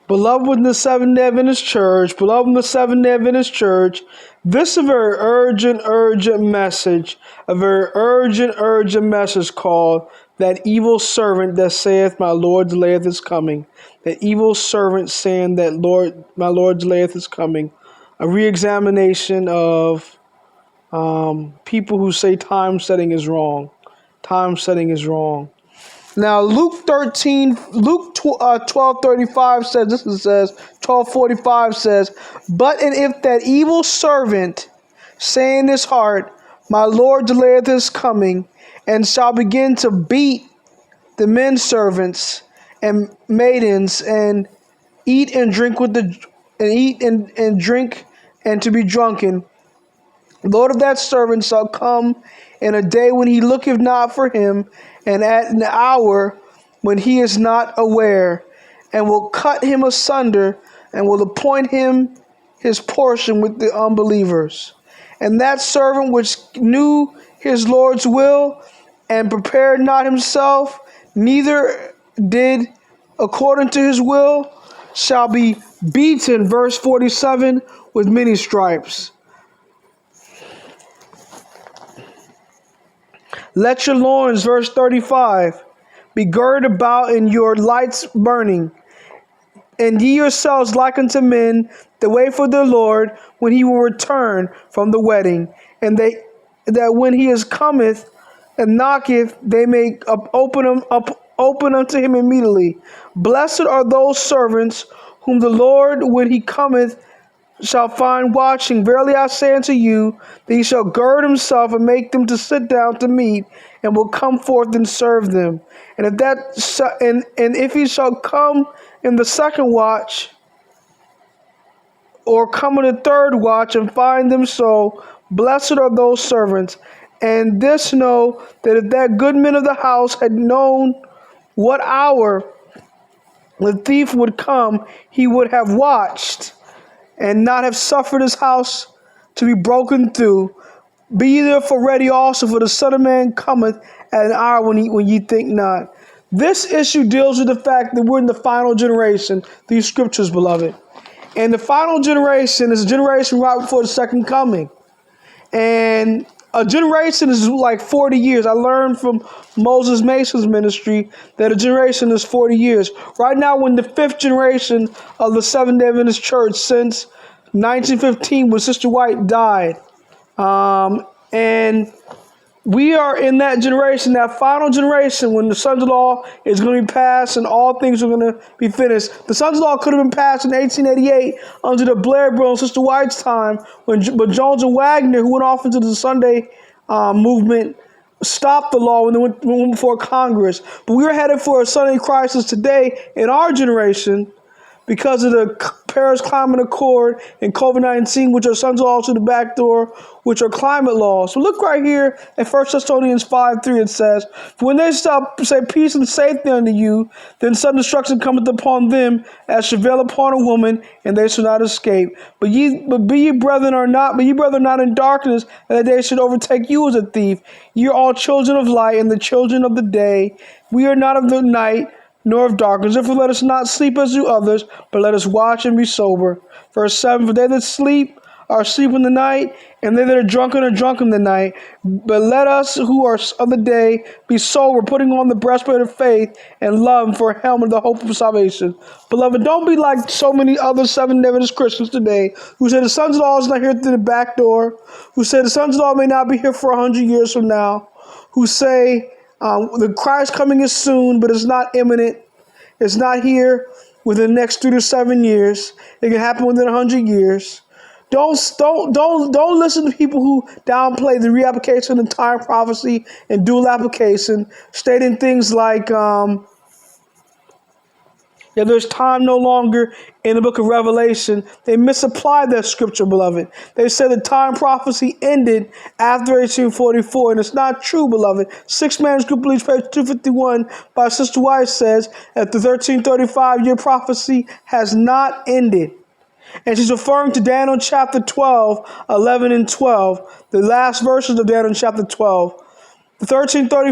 Beloved in the Seventh-day Adventist Church, beloved in the Seventh-day Adventist Church, this is a very urgent message, a very urgent message called that evil servant that saith, my Lord delayeth is coming. That evil servant saying that my Lord delayeth is coming. A re-examination of people who say time setting is wrong. Time setting is wrong. Now, Luke 12:35 says, this it says, 12:45 says, but and if that evil servant say in his heart, my Lord delayeth his coming, and shall begin to beat the men servants and maidens, and eat and drink and drink and to be drunken, the Lord of that servant shall come in a day when he looketh not for him, and at an hour when he is not aware, and will cut him asunder, and will appoint him his portion with the unbelievers. And that servant which knew his Lord's will, and prepared not himself, neither did according to his will, shall be beaten, verse 47, with many stripes. Let your loins, verse 35, be girded about and your lights burning, and ye yourselves like unto men that wait for the Lord when he will return from the wedding, and that when he is cometh and knocketh, they may open unto him immediately. Blessed are those servants whom the Lord, when he cometh, shall find watching. Verily I say unto you, that he shall gird himself and make them to sit down to meat, and will come forth and serve them. And if he shall come in the second watch, or come in the third watch, and find them so, blessed are those servants. And this know, that if that good man of the house had known what hour the thief would come, he would have watched, and not have suffered his house to be broken through. Be ye therefore ready also, for the Son of Man cometh at an hour when ye think not. This issue deals with the fact that we're in the final generation, these scriptures, beloved. And the final generation is a generation right before the second coming. And a generation is like 40 years. I learned from Moses Mason's ministry that a generation is 40 years. Right now, we're in the fifth generation of the Seventh-day Adventist Church since 1915, when Sister White died. And we are in that generation, that final generation, when the Sons of Law is going to be passed and all things are going to be finished. The Sons of Law could have been passed in 1888 under the Blair Bill and Sister White's time, but Jones and Wagner, who went off into the Sunday movement, stopped the law when they went before Congress. But we are headed for a Sunday crisis today in our generation because of the Paris Climate Accord and COVID-19, which are Sons of Law to the back door, which are climate laws. So look right here at 1 Thessalonians 5:3. It says, for when they shall say peace and safety unto you, then sudden destruction cometh upon them as travail upon a woman, and they shall not escape. But ye brethren not in darkness, and that they should overtake you as a thief. Ye are all children of light and the children of the day. We are not of the night, nor of darkness. Therefore let us not sleep as do others, but let us watch and be sober. Verse 7, for they that sleep are asleep in the night, and they that are drunken in the night. But let us who are of the day be sober, putting on the breastplate of faith and love, and for a helmet of the hope of salvation. Beloved, don't be like so many other Seventh-day Adventist Christians today who say the Sons of Law is not here through the back door, who say the Sons of Law may not be here for 100 years from now, who say the Christ coming is soon, but it's not imminent. It's not here within the next 3 to 7 years. It can happen within 100 years. Don't listen to people who downplay the reapplication of time prophecy and dual application, stating things like there's time no longer in the book of Revelation. They misapply that scripture, beloved. They said the time prophecy ended after 1844, and it's not true, beloved. Sixth Manuscript Bleach, page 251, by Sister White says that the 1335-year prophecy has not ended. And she's referring to Daniel chapter 12, 11 and 12, the last verses of Daniel chapter 12. The 1335